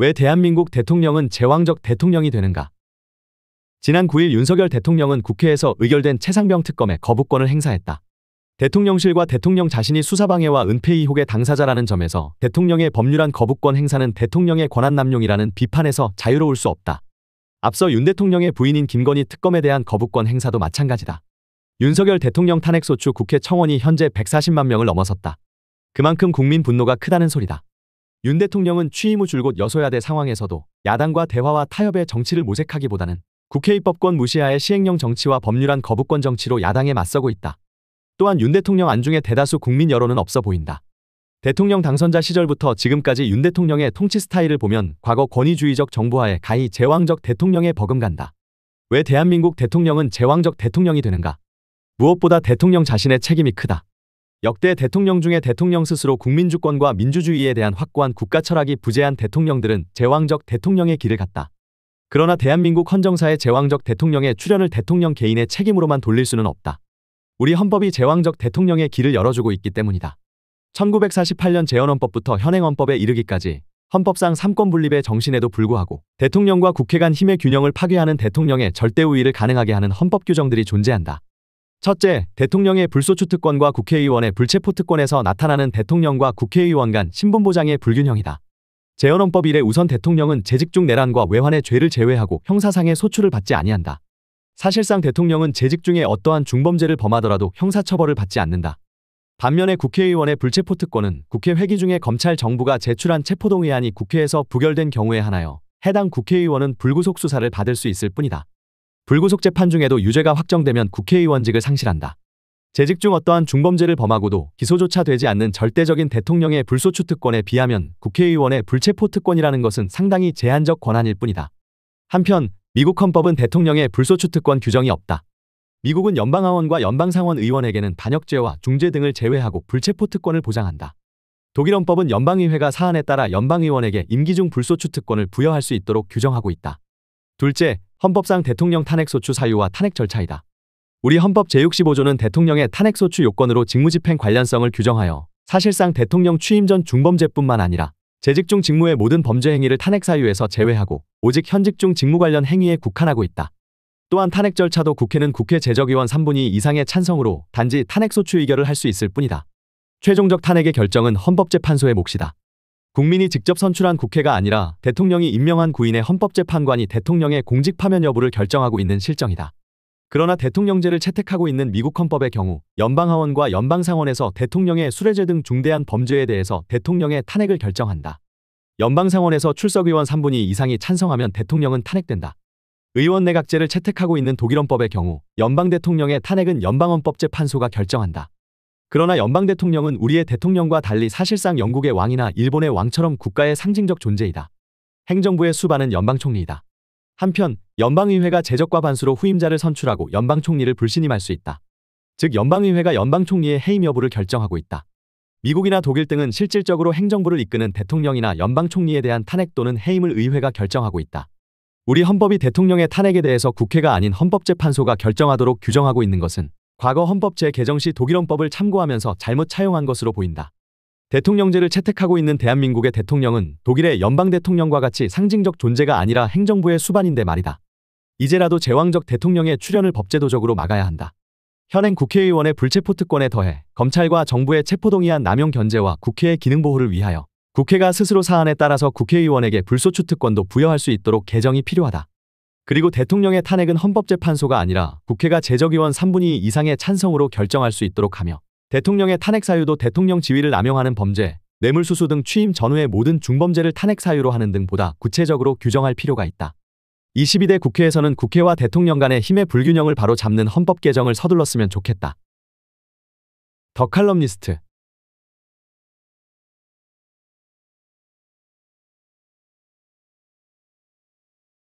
왜 대한민국 대통령은 제왕적 대통령이 되는가? 지난 9일 윤석열 대통령은 국회에서 의결된 최상병 특검에 거부권을 행사했다. 대통령실과 대통령 자신이 수사방해와 은폐 의혹의 당사자라는 점에서 대통령의 법률안 거부권 행사는 대통령의 권한남용이라는 비판에서 자유로울 수 없다. 앞서 윤 대통령의 부인인 김건희 특검에 대한 거부권 행사도 마찬가지다. 윤석열 대통령 탄핵소추 국회 청원이 현재 140만 명을 넘어섰다. 그만큼 국민 분노가 크다는 소리다. 윤 대통령은 취임 후 줄곧 여소야대 상황에서도 야당과 대화와 타협의 정치를 모색하기보다는 국회 입법권 무시하에 시행령 정치와 법률안 거부권 정치로 야당에 맞서고 있다. 또한 윤 대통령 안중에 대다수 국민 여론은 없어 보인다. 대통령 당선자 시절부터 지금까지 윤 대통령의 통치 스타일을 보면 과거 권위주의적 정부하에 가히 제왕적 대통령에 버금간다. 왜 대한민국 대통령은 제왕적 대통령이 되는가? 무엇보다 대통령 자신의 책임이 크다. 역대 대통령 중에 대통령 스스로 국민주권과 민주주의에 대한 확고한 국가 철학이 부재한 대통령들은 제왕적 대통령의 길을 갔다. 그러나 대한민국 헌정사의 제왕적 대통령의 출현을 대통령 개인의 책임으로만 돌릴 수는 없다. 우리 헌법이 제왕적 대통령의 길을 열어주고 있기 때문이다. 1948년 재헌헌법부터 현행헌법에 이르기까지 헌법상 삼권 분립의 정신에도 불구하고 대통령과 국회 간 힘의 균형을 파괴하는 대통령의 절대 우위를 가능하게 하는 헌법 규정들이 존재한다. 첫째, 대통령의 불소추 특권과 국회의원의 불체포 특권에서 나타나는 대통령과 국회의원 간 신분보장의 불균형이다. 재헌헌법 이래 우선 대통령은 재직 중 내란과 외환의 죄를 제외하고 형사상의 소추를 받지 아니한다. 사실상 대통령은 재직 중에 어떠한 중범죄를 범하더라도 형사처벌을 받지 않는다. 반면에 국회의원의 불체포 특권은 국회 회기 중에 검찰 정부가 제출한 체포동의안이 국회에서 부결된 경우에 한하여 해당 국회의원은 불구속 수사를 받을 수 있을 뿐이다. 불구속 재판 중에도 유죄가 확정되면 국회의원직을 상실한다. 재직 중 어떠한 중범죄를 범하고도 기소조차 되지 않는 절대적인 대통령의 불소추 특권에 비하면 국회의원의 불체포 특권이라는 것은 상당히 제한적 권한일 뿐이다. 한편 미국 헌법은 대통령의 불소추 특권 규정이 없다. 미국은 연방하원과 연방상원 의원에게는 반역죄와 중죄 등을 제외하고 불체포 특권을 보장한다. 독일 헌법은 연방의회가 사안에 따라 연방의원에게 임기 중 불소추 특권을 부여할 수 있도록 규정하고 있다. 둘째, 헌법상 대통령 탄핵소추 사유와 탄핵 절차이다. 우리 헌법 제65조는 대통령의 탄핵소추 요건으로 직무집행 관련성을 규정하여 사실상 대통령 취임 전 중범죄뿐만 아니라 재직 중 직무의 모든 범죄 행위를 탄핵 사유에서 제외하고 오직 현직 중 직무 관련 행위에 국한하고 있다. 또한 탄핵 절차도 국회는 국회 재적의원 3분의 2 이상의 찬성으로 단지 탄핵소추 의결을 할 수 있을 뿐이다. 최종적 탄핵의 결정은 헌법재판소의 몫이다. 국민이 직접 선출한 국회가 아니라 대통령이 임명한 구인의 헌법재판관이 대통령의 공직 파면 여부를 결정하고 있는 실정이다. 그러나 대통령제를 채택하고 있는 미국 헌법의 경우 연방하원과 연방상원에서 대통령의 수뢰죄 등 중대한 범죄에 대해서 대통령의 탄핵을 결정한다. 연방상원에서 출석의원 3분의 2 이상이 찬성하면 대통령은 탄핵된다. 의원내각제를 채택하고 있는 독일 헌법의 경우 연방 대통령의 탄핵은 연방헌법재판소가 결정한다. 그러나 연방 대통령은 우리의 대통령과 달리 사실상 영국의 왕이나 일본의 왕처럼 국가의 상징적 존재이다. 행정부의 수반은 연방총리이다. 한편 연방의회가 제적과 반수로 후임자를 선출하고 연방총리를 불신임할 수 있다. 즉 연방의회가 연방총리의 해임 여부를 결정하고 있다. 미국이나 독일 등은 실질적으로 행정부를 이끄는 대통령이나 연방총리에 대한 탄핵 또는 해임을 의회가 결정하고 있다. 우리 헌법이 대통령의 탄핵에 대해서 국회가 아닌 헌법재판소가 결정하도록 규정하고 있는 것은 과거 헌법 재개정 시 독일 헌법을 참고하면서 잘못 차용한 것으로 보인다. 대통령제를 채택하고 있는 대한민국의 대통령은 독일의 연방 대통령과 같이 상징적 존재가 아니라 행정부의 수반인데 말이다. 이제라도 제왕적 대통령의 출현을 법제도적으로 막아야 한다. 현행 국회의원의 불체포 특권에 더해 검찰과 정부의 체포동의안 남용 견제와 국회의 기능 보호를 위하여 국회가 스스로 사안에 따라서 국회의원에게 불소추 특권도 부여할 수 있도록 개정이 필요하다. 그리고 대통령의 탄핵은 헌법재판소가 아니라 국회가 제적의원 3분의 2 이상의 찬성으로 결정할 수 있도록 하며 대통령의 탄핵 사유도 대통령 지위를 남용하는 범죄, 뇌물수수 등 취임 전후의 모든 중범죄를 탄핵 사유로 하는 등 보다 구체적으로 규정할 필요가 있다. 22대 국회에서는 국회와 대통령 간의 힘의 불균형을 바로잡는 헌법 개정을 서둘렀으면 좋겠다. 더 칼럼니스트